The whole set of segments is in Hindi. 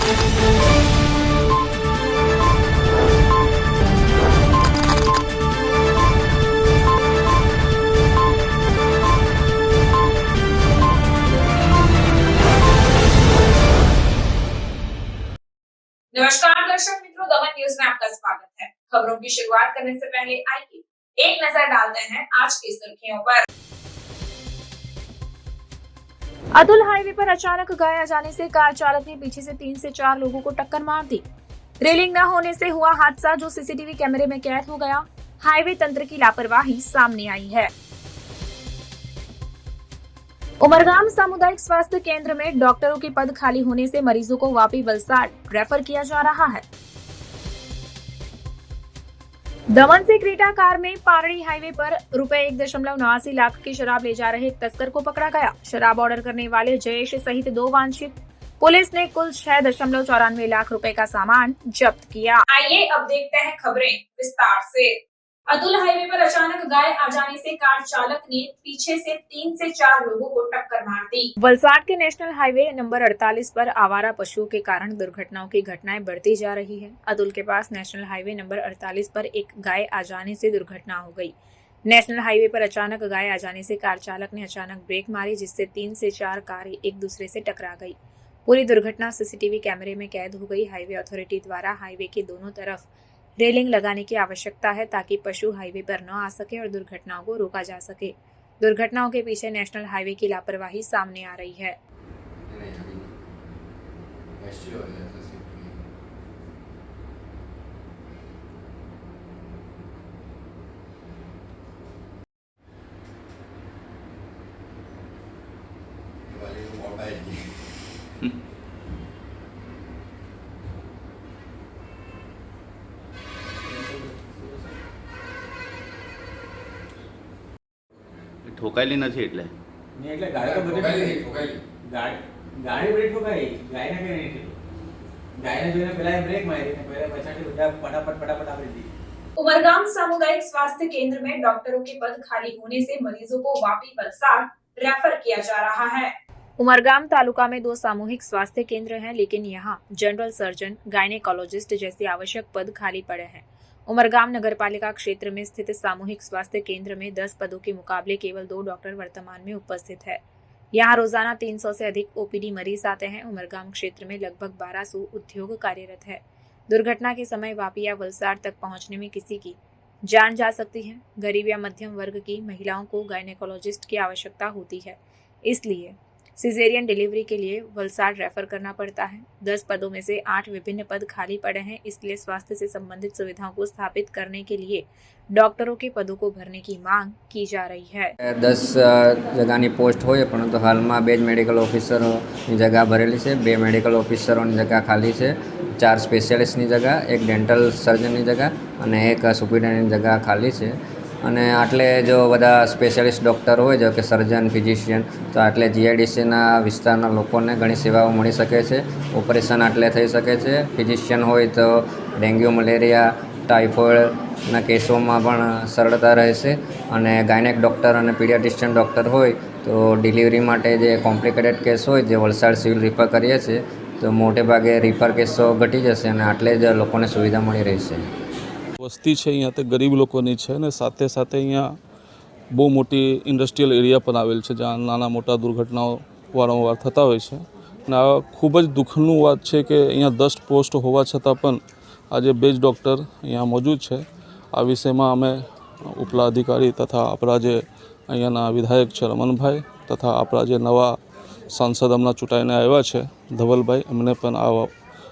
नमस्कार दर्शक मित्रों, दमन न्यूज में आपका स्वागत है। खबरों की शुरुआत करने से पहले आइए एक नजर डालते हैं आज की सुर्खियों पर। अतुल हाईवे पर अचानक गाय आ जाने से कार चालक ने पीछे से 3 से 4 लोगों को टक्कर मार दी। रेलिंग न होने से हुआ हादसा जो सीसीटीवी कैमरे में कैद हो गया। हाईवे तंत्र की लापरवाही सामने आई है। उमरगाम सामुदायिक स्वास्थ्य केंद्र में डॉक्टरों के पद खाली होने से मरीजों को वापी वलसाड रेफर किया जा रहा है। दमन से क्रेटा कार में पारड़ी हाईवे पर ₹1.89 लाख की शराब ले जा रहे एक तस्कर को पकड़ा गया। शराब ऑर्डर करने वाले जयेश सहित 2 वांछित। पुलिस ने कुल 6.94 लाख रुपए का सामान जब्त किया। आइए अब देखते हैं खबरें विस्तार से। अतुल हाईवे पर अचानक गाय आ जाने से कार चालक ने पीछे से 3 से 4 लोगों को टक्कर मार दी। वलसाड के नेशनल हाईवे नंबर 48 पर आवारा पशुओं के कारण दुर्घटनाओं की घटनाएं बढ़ती जा रही है। अतुल के पास नेशनल हाईवे नंबर 48 पर एक गाय आ जाने से दुर्घटना हो गई। नेशनल हाईवे पर अचानक गाय आ जाने से कार चालक ने अचानक ब्रेक मारी, जिससे 3 से 4 कारें एक दूसरे से टकरा गई। पूरी दुर्घटना सीसीटीवी कैमरे में कैद हो गई। हाईवे अथॉरिटी द्वारा हाईवे के दोनों तरफ रेलिंग लगाने की आवश्यकता है ताकि पशु हाईवे पर न आ सके और दुर्घटनाओं को रोका जा सके। दुर्घटनाओं के पीछे नेशनल हाईवे की लापरवाही सामने आ रही है। ठोकायली નથી એટલે નહીં એટલે ગાડી તો બધી ઠોકાયેલી ગાડી બ્રેક ઠોકાઈ ગાયને કઈ નહીં થયું ગાયને જોઈને પહેલા બ્રેક મારી ને પહેલા પછાડી બધા फटाफट આપી दी। उमरगाम सामुदायिक स्वास्थ्य केंद्र में डॉक्टरों के पद खाली होने से मरीजों को वापी वलसाड रेफर किया जा रहा है। उमरगाम तालुका में 2 सामूहिक स्वास्थ्य केंद्र हैं, लेकिन यहाँ जनरल सर्जन, गायनेकोलॉजिस्ट जैसे आवश्यक पद खाली पड़े हैं। उमरगाम नगरपालिका क्षेत्र में स्थित सामूहिक स्वास्थ्य केंद्र में 10 पदों के मुकाबले केवल 2 डॉक्टर वर्तमान में उपस्थित है। यहाँ रोजाना 300 से अधिक ओपीडी मरीज आते हैं। उमरगाम क्षेत्र में लगभग 1200 उद्योग कार्यरत है। दुर्घटना के समय वापी या वलसाड तक पहुंचने में किसी की जान जा सकती है। गरीब या मध्यम वर्ग की महिलाओं को गायनेकोलॉजिस्ट की आवश्यकता होती है, इसलिए सिजेरियन डिलीवरी के लिए वलसाड रेफर करना पड़ता है। 10 पदों में से 8 विभिन्न पद खाली पड़े हैं, इसलिए स्वास्थ्य से संबंधित सुविधाओं को स्थापित करने के लिए डॉक्टरों के पदों को भरने की मांग की जा रही है। 10 जगहनी पोस्ट होय, परंतु हाल में 2 मेडिकल ऑफिसरोनी जगह भरेली है। 2 मेडिकल ऑफिसरोनी जगह खाली है। 4 स्पेशलिस्टनी जगह, 1 डेंटल सर्जननी जगह और 1 सुपरिटेन्डेंटनी जगह खाली है। અને આટલે જો બધા સ્પેશિયાલિસ્ટ ડૉક્ટર હોય, જો કે સર્જન, ફિઝિશિયન, તો આટલે જીઆઈડીસીના વિસ્તારના લોકોને ઘણી સેવાઓ મળી શકે છે। ઓપરેશન આટલે થઈ શકે છે। ફિઝિશિયન હોય તો ડેન્ગ્યુ, મલેરિયા, ટાઇફોઇડના કેસોમાં પણ સરળતા રહેશે। અને ગાયનેક ડૉક્ટર અને પીડિયાટ્રિશિયન ડૉક્ટર હોય તો ડિલિવરી માટે જે કોમ્પ્લિકેટેડ કેસ હોય, જે વલસાડ સિવિલ રિફર કરીએ છીએ, તો મોટે ભાગે રિફર કેસો ઘટી જશે અને આટલે જ લોકોને સુવિધા મળી રહેશે। વસ્તી છે અહીંયા તે ગરીબ લોકોની છે ને સાથે સાથે અહીંયા બહુ મોટી ઇન્ડસ્ટ્રીયલ એરિયા પણ આવેલ છે જ્યાં નાના મોટા દુર્ઘટનાઓ વારંવાર થતા હોય છે અને આ ખૂબ જ દુઃખનું વાત છે કે અહીંયા 10 પોસ્ટ હોવા છતાં પણ આજે 2 જ ડૉક્ટર અહીંયા મોજૂદ છે। આ વિષયમાં અમે ઉપલા અધિકારી તથા આપણા જે અહીંયાના વિધાયક છે રમણભાઈ તથા આપણા જે નવા સાંસદ હમણાં ચૂંટાઈને આવ્યા છે ધવલભાઈ, એમને પણ આ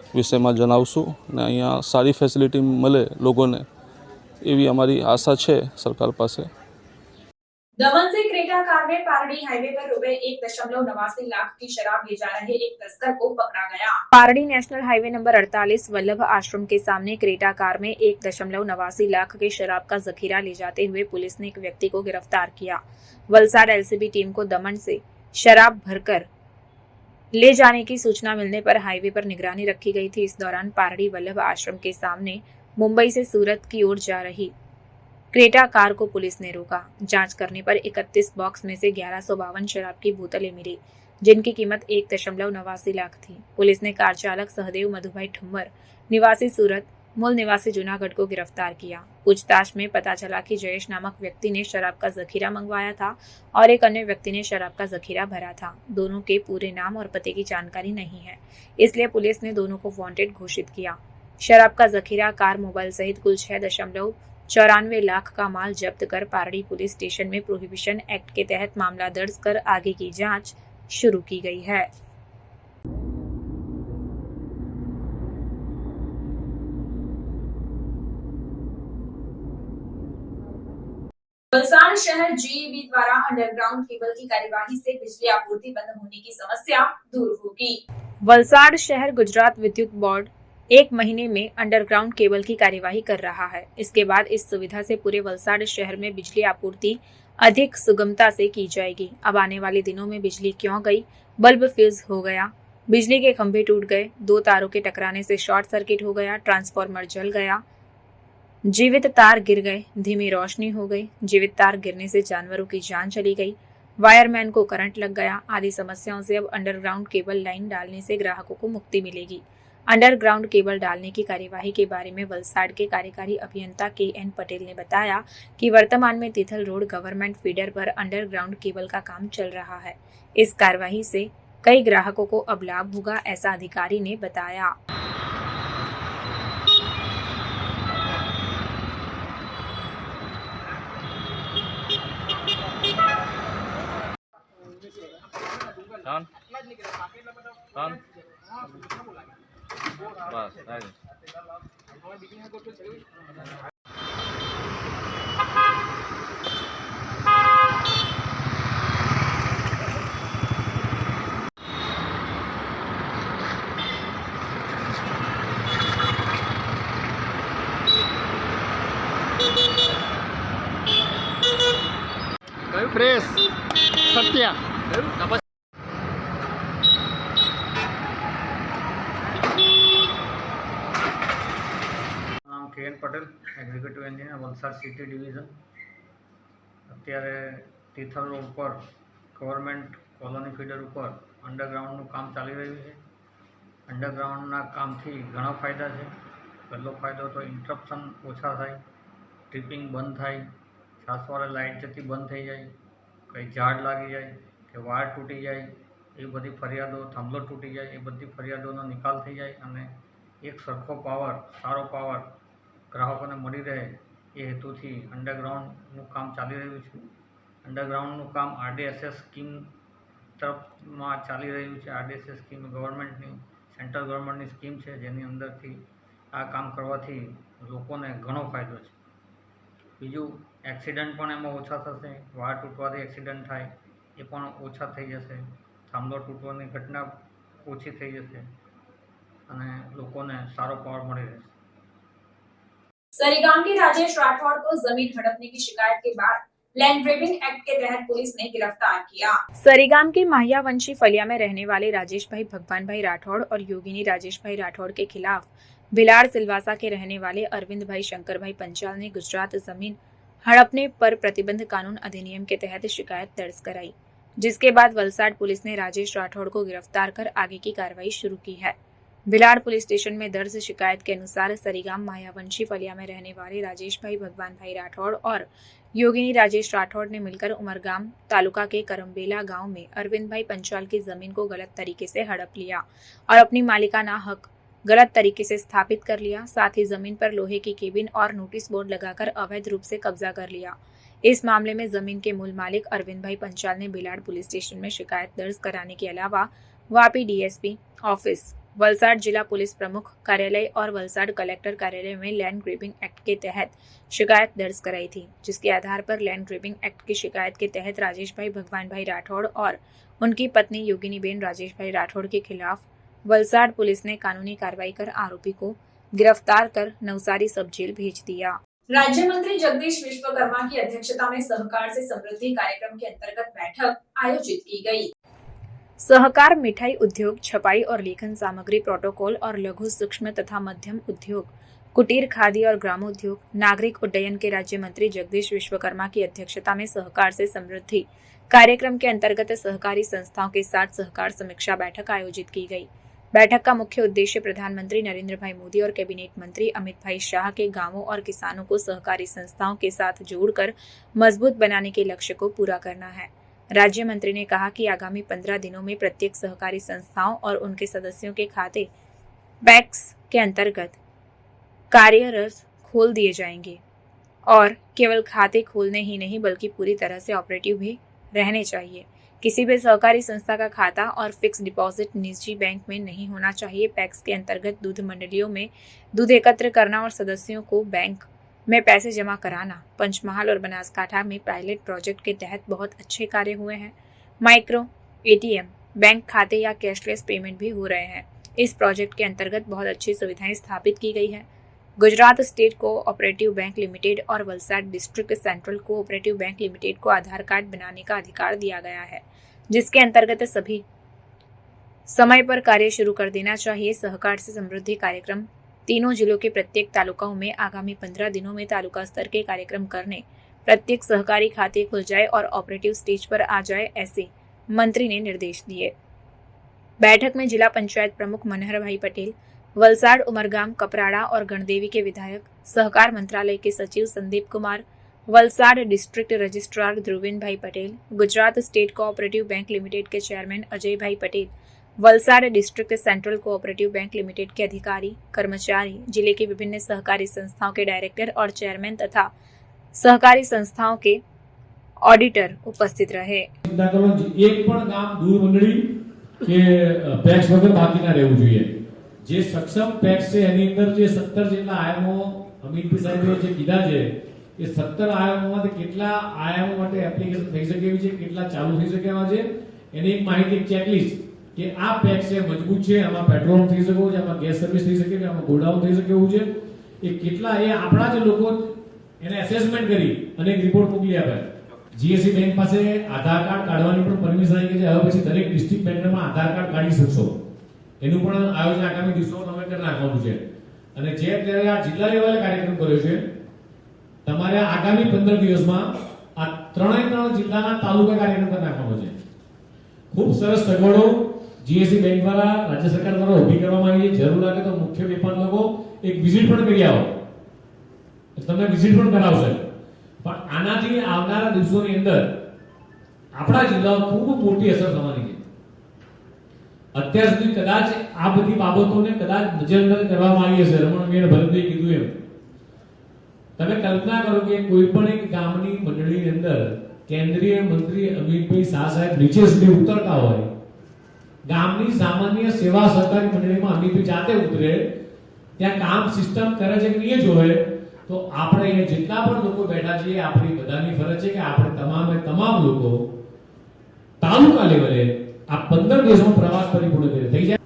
વિષયમાં જણાવશું ને અહીંયા સારી ફેસિલિટી મળે લોકોને એવી અમારી આશા છે સરકાર પાસે। दमन से क्रेटा कार में पारड़ी हाईवे पर ₹1.89 लाख की शराब ले जा रहे एक तस्कर को पकड़ा गया। Pardi national highway number 48 Vallabh आश्रम के सामने क्रेटा कार में 1.89 लाख की शराब का जखीरा ले जाते हुए पुलिस ने एक व्यक्ति को गिरफ्तार किया। वलसाड एलसीबी टीम को दमन से शराब भरकर ले जाने की सूचना मिलने पर हाईवे पर निगरानी रखी गई थी। इस दौरान पारड़ी वल्लभ आश्रम के सामने मुंबई से सूरत की ओर जा रही क्रेटा कार को पुलिस ने रोका। जांच करने पर 31 बॉक्स में से 1152 शराब की बोतलें मिली। जिनकी कीमत 1.89 लाख थी। पुलिस ने कार चालक सहदेव मधुभाई ठुम्मर निवासी सूरत मूल निवासी जूनागढ़ को गिरफ्तार किया। पूछताछ में पता चला कि जयेश नामक व्यक्ति ने शराब का जखीरा मंगवाया था और एक अन्य व्यक्ति ने शराब का जखीरा भरा था। दोनों के पूरे नाम और पते की जानकारी नहीं है, इसलिए पुलिस ने दोनों को वांटेड घोषित किया। शराब का जखीरा, कार, मोबाइल सहित कुल 6.94 लाख का माल जब्त कर पारड़ी पुलिस स्टेशन में प्रोहिबिशन एक्ट के तहत मामला दर्ज कर आगे की जांच शुरू की गई है। वलसाड शहर जीईबी द्वारा अंडरग्राउंड केबल की कार्यवाही से बिजली आपूर्ति बंद होने की समस्या दूर होगी। वलसाड शहर गुजरात विद्युत बोर्ड 1 महीने में अंडरग्राउंड केबल की कार्यवाही कर रहा है। इसके बाद इस सुविधा से पूरे वलसाड शहर में बिजली आपूर्ति अधिक सुगमता से की जाएगी। अब आने वाले दिनों में बिजली क्यों गई? बल्ब फ्यूज हो गया, बिजली के खंभे टूट गए, 2 तारों के टकराने से शॉर्ट सर्किट हो गया, ट्रांसफार्मर जल गया, जीवित तार गिर गए, धीमी रोशनी हो गई, जीवित तार गिरने से जानवरों की जान चली गई, वायरमैन को करंट लग गया आदि समस्याओं से अब अंडरग्राउंड केबल लाइन डालने से ग्राहकों को मुक्ति मिलेगी। अंडरग्राउंड केबल डालने की कार्यवाही के बारे में वलसाड के कार्यकारी अभियंता KN पटेल ने बताया कि वर्तमान में तिथल रोड गवर्नमेंट फीडर पर अंडरग्राउंड केबल का काम चल रहा है। इस कार्यवाही से कई ग्राहकों को अब लाभ होगा, ऐसा अधिकारी ने बताया। प्रेस सत्या નામ KN Patel, executive engineer, Valsad city division. અત્યારે તિથલ રોડ પર ગવર્મેન્ટ કોલોની ફીડર ઉપર અંડરગ્રાઉન્ડનું કામ ચાલી રહ્યું છે। અંડરગ્રાઉન્ડના કામથી ઘણા ફાયદા છે। પહેલો ફાયદો તો ઇન્ટરપ્શન ઓછા થાય, ટ્રિપિંગ બંધ થાય, છાસવાળે લાઇટ જતી બંધ થઈ જાય, કંઈ ઝાડ લાગી જાય કે વાયર તૂટી જાય એ બધી ફરિયાદો, થાંભલો તૂટી જાય એ બધી ફરિયાદોનો નિકાલ થઈ જાય અને એક સરખો પાવર, સારો પાવર ગ્રાહકોને મળી રહે એ હેતુથી અંડરગ્રાઉન્ડનું કામ ચાલી રહ્યું છે। અંડરગ્રાઉન્ડનું કામ RDSS સ્કીમ તરફમાં ચાલી રહ્યું છે। RDSS સ્કીમ ગવર્મેન્ટની, સેન્ટ્રલ ગવર્મેન્ટની સ્કીમ છે, જેની અંદરથી આ કામ કરવાથી લોકોને ઘણો ફાયદો છે। બીજું, એક્સિડન્ટ પણ એમાં ઓછા થશે, વાયર તૂટવાથી એક્સિડન્ટ થાય એ પણ ઓછા થઈ જશે, થાંભલો તૂટવાની ઘટના ઓછી થઈ જશે અને લોકોને સારો પાવર મળી રહેશે। सरीगाम के राजेश राठौड़ को जमीन हड़पने की शिकायत के बाद लैंड ग्रेबिंग एक्ट के तहत पुलिस ने गिरफ्तार किया। सरीगाम के माहियावंशी फलिया में रहने वाले राजेश भाई भगवान भाई राठौड़ और योगिनी राजेश भाई राठौड़ के खिलाफ भिलाड़ सिलवासा के रहने वाले अरविंद भाई शंकर भाई पंचाल ने गुजरात जमीन हड़पने पर प्रतिबंध कानून अधिनियम के तहत शिकायत दर्ज कराई, जिसके बाद वलसाड पुलिस ने राजेश राठौड़ को गिरफ्तार कर आगे की कार्रवाई शुरू की है। भिलाड़ पुलिस स्टेशन में दर्ज शिकायत के अनुसार सरीगाम मायावंशी फलिया में रहने वाले राजेश भाई भगवान भाई राठौड़ और योगिनी राजेश राठौड़ ने मिलकर उमरगाम तालुका के करम्बेला गांव में अरविंद भाई पंचाल की जमीन को गलत तरीके से हड़प लिया और अपनी मालिकाना हक गलत तरीके से स्थापित कर लिया। साथ ही जमीन पर लोहे की केबिन और नोटिस बोर्ड लगाकर अवैध रूप से कब्जा कर लिया। इस मामले में जमीन के मूल मालिक अरविंद भाई पंचाल ने भिलाड़ पुलिस स्टेशन में शिकायत दर्ज कराने के अलावा वापी DSP ऑफिस, वलसाड जिला पुलिस प्रमुख कार्यालय और वलसाड कलेक्टर कार्यालय में लैंड ग्रेबिंग एक्ट के तहत शिकायत दर्ज कराई थी, जिसके आधार पर लैंड ग्रेबिंग एक्ट की शिकायत के तहत राजेश भाई भगवान भाई राठौड़ और उनकी पत्नी योगिनी बेन राजेश भाई राठौड़ के खिलाफ वलसाड पुलिस ने कानूनी कार्रवाई कर आरोपी को गिरफ्तार कर नवसारी सब जेल भेज दिया। राज्य मंत्री जगदीश विश्वकर्मा की अध्यक्षता में सहकार से समृद्धि कार्यक्रम के अंतर्गत बैठक आयोजित की गई। सहकार, मिठाई उद्योग, छपाई और लेखन सामग्री प्रोटोकॉल और लघु सूक्ष्म तथा मध्यम उद्योग, कुटीर खादी और ग्रामोद्योग, नागरिक उड्डयन के राज्य मंत्री जगदीश विश्वकर्मा की अध्यक्षता में सहकार से समृद्धि कार्यक्रम के अंतर्गत सहकारी संस्थाओं के साथ सहकार समीक्षा बैठक आयोजित की गई। बैठक का मुख्य उद्देश्य प्रधानमंत्री नरेंद्र भाई मोदी और कैबिनेट मंत्री अमित भाई शाह के गांवों और किसानों को सहकारी संस्थाओं के साथ जोड़कर मजबूत बनाने के लक्ष्य को पूरा करना है। राज्य मंत्री ने कहा कि आगामी 15 दिनों में प्रत्येक सहकारी संस्थाओं और उनके सदस्यों के खाते पैक्स के अंतर्गत कार्यरत खोल दिए जाएंगे और केवल खाते खोलने ही नहीं बल्कि पूरी तरह से ऑपरेटिव भी रहने चाहिए। किसी भी सहकारी संस्था का खाता और फिक्स डिपॉजिट निजी बैंक में नहीं होना चाहिए। पैक्स के अंतर्गत दूध मंडलियों में दूध एकत्र करना और सदस्यों को बैंक में पैसे जमा कराना। पंचमहाल और बनासकांठा में पायलट प्रोजेक्ट के तहत बहुत अच्छे कार्य हुए हैं। माइक्रो एटीएम, बैंक खाते या कैशलेस पेमेंट भी हो रहे हैं। इस प्रोजेक्ट के अंतर्गत बहुत अच्छी सुविधाएं स्थापित की गई है। Gujarat state cooperative bank limited और Valsad district central cooperative bank limited को आधार कार्ड बनाने का अधिकार दिया गया है, जिसके अंतर्गत सभी समय पर कार्य शुरू कर देना चाहिए। सहकार से समृद्धि कार्यक्रम तीनों जिलों के प्रत्येक तालुकाओं में आगामी 15 दिनों में तालुका स्तर के कार्यक्रम करने, प्रत्येक सहकारी खाते खुल जाए और ऑपरेटिव स्टेज पर आ जाए, ऐसे मंत्री ने निर्देश दिए। बैठक में जिला पंचायत प्रमुख मनहर भाई पटेल, वलसाड, उमरगाम, कपराड़ा और गणदेवी के विधायक, सहकार मंत्रालय के सचिव संदीप कुमार, वलसाड डिस्ट्रिक्ट रजिस्ट्रार ध्रुवीन भाई Patel, Gujarat state cooperative bank limited के चेयरमैन अजय भाई Patel, Valsad district central cooperative bank limited के अधिकारी, कर्मचारी, जिले की विभिन्न सहकारी संस्थाओं के डायरेक्टर और चेयरमैन तथा सहकारी संस्थाओं के ऑडिटर उपस्थित रहे। एक पण गाम दूध मंडળી કે પેક્સ વગર બાકી ના રહેવું જોઈએ। જે સક્ષમ પેક્સ છે એની અંદર જે 17 જેટલા આયામો અમિતભાઈ સાહેબે જે કીધા છે એ 17 આયામોમાંથી કેટલા આયામો માટે એપ્લિકેશન થઈ શકે એવી છે, કેટલા ચાલુ થઈ શકે એવા છે, એની એક માહિતી ચેકલિસ્ટ કે આ પેક્સ છે મજબૂત છે, આમાં પેટ્રોલ થઈ શકે છે, આમાં ગેસ સર્વિસ થઈ શકે છે, આમાં ગોડાઉન થઈ શકે એવું છે, એ કેટલા એ આપણા જે લોકો એને એસેસમેન્ટ કરી અને એક રિપોર્ટ મોકલી આપે। જીએસસી બેંક પાસે આધાર કાર્ડ કાઢવાની પણ પરમિશન આવી ગઈ છે। હવે પછી દરેક ડિસ્ટ્રિક્ટ બેંકમાં આધાર કાર્ડ કાઢી શકશો, એનું પણ આયોજન આગામી દિવસોમાં તમે કરી નાખવાનું છે। અને જે અત્યારે આ જિલ્લા લેવલે કાર્યક્રમ કર્યો છે, તમારે આગામી 15 દિવસમાં આ ત્રણે જિલ્લાના તાલુકા કાર્યક્રમ કરી નાખવાનો છે। ખૂબ સરસ સગવડો જીએસસી બેંક દ્વારા રાજ્ય સરકાર દ્વારા ઊભી કરવામાં આવી છે। જરૂર લાગે તો મુખ્ય વેપાર લોકો એક વિઝિટ પણ કરી આવો, તમને વિઝિટ પણ કરાવશે। પણ આનાથી આવનારા દિવસોની અંદર આપણા જિલ્લાઓ ખૂબ મોટી અસર થવાની છે। અત્યાર સુધી કદાચ આ બધી બાબતોને કદાચ નજરઅંદાજ કરવામાં આવી હશે। રમણભાઈ અને ભરતભાઈ કીધું એમ તમે કલ્પના કરો કે કોઈ પણ એક ગામની મંડળીની અંદર કેન્દ્રીય મંત્રી અમિતભાઈ શાહ સાહેબ નીચે સુધી ઉતરતા હોય, ગામની સામાન્ય સેવા સહકારી મંડળીમાં અમિતભાઈ જાતે ઉતરે, ત્યાં કામ સિસ્ટમ કરે છે કે નહીં જોવે, તો આપણે અહીંયા જેટલા પણ લોકો બેઠા છીએ આપણી બધાની ફરજ છે કે આપણે તમામ લોકો તાલુકા લેવલે આ 15 દિવસનો પ્રવાસ પરિપૂર્ણ કરી થઈ જાય।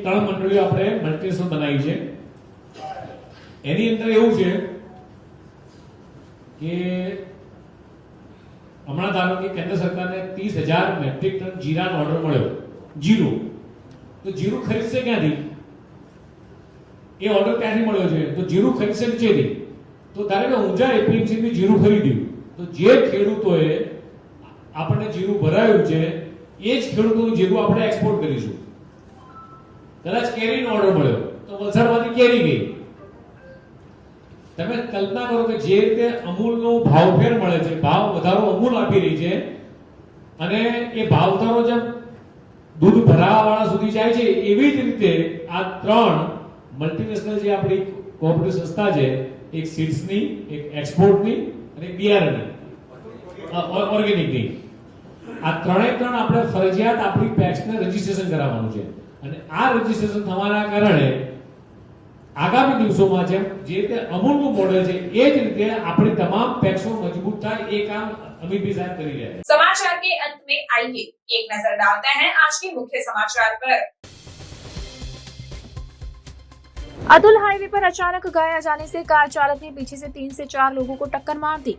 ત્રણ મંડળીઓ આપણે મલ્ટીનેશનલ બનાવી છે। એની અંદર એવું છે કે હમણાં ધારો કે કેન્દ્ર સરકારને 30,000 મેટ્રિક ટન જીરાનો ઓર્ડર મળ્યો। જીરું તો જીરું ખરીદશે ક્યાંથી? એ ઓર્ડર ક્યાંથી મળ્યો છે? તો જીરું ખરીદશે નીચેથી। તો ધારો કે ઊંઝા એપીએમસી થી જીરું ખરીદ્યું, તો જે ખેડૂતોએ આપણને જીરું ભરાયું છે એ જ ખેડૂતોનું જીરું આપણે એક્સપોર્ટ કરીશું। કદાચ કેરીનો ઓર્ડર મળ્યો તો વલસાડમાંથી કેરી ગઈ। તમે કલ્પના કરો કે જે રીતે અમૂલનો ભાવફેર મળે છે, ભાવ વધારો અમૂલ આપી રહી છે, અને એ ભાવફેરો જેમ દૂધ ભરાવાવાળા સુધી જાય છે એવી જ રીતે આ ત્રણ મલ્ટીનેશનલ જે આપણી કોઓપરેટિવ સંસ્થા છે, એક સીડ્સની, એક એક્સપોર્ટની અને એક બિયારણની ઓર્ગેનિકની, આ ત્રણ આપણે ફરજિયાત આપણી પેક્સને રજીસ્ટ્રેશન કરાવવાનું છે। અને આ રજીસ્ટ્રેશન થવાના કારણે આગામી દિવસોમાં જે રીતે અમૂલનું મોડેલ છે એ જ રીતે આપણી તમામ પેક્સો મજબૂત થાય, એ કામ અમિતભાઈ સાહેબ કરી રહ્યા છે। समाचार के अंत में आइए एक नजर डालते हैं आज के मुख्य समाचार पर। अतुल हाईवे पर अचानक गाया जाने से कार चालक ने पीछे से 3 से 4 लोगों को टक्कर मार दी।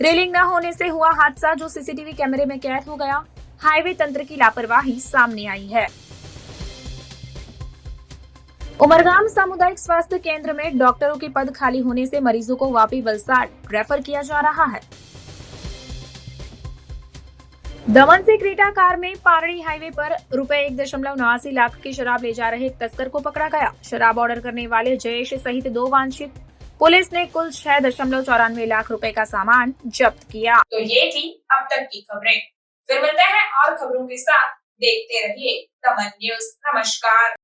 रेलिंग न होने से हुआ हादसा जो सीसीटीवी कैमरे में कैद हो गया। हाईवे तंत्र की लापरवाही सामने आई है। उमरगाम सामुदायिक स्वास्थ्य केंद्र में डॉक्टरों के पद खाली होने से मरीजों को वापी वलसाड रेफर किया जा रहा है। दमन से क्रेटा कार में पारड़ी हाईवे पर रुपए 1.89 लाख की शराब ले जा रहे एक तस्कर को पकड़ा गया। शराब ऑर्डर करने वाले जयेश सहित 2 वांछित। पुलिस ने कुल 6.94 लाख रुपए का सामान जब्त किया। तो ये थी अब तक की खबरें। फिर मिलते हैं और खबरों के साथ। देखते रहिए दमन न्यूज। नमस्कार।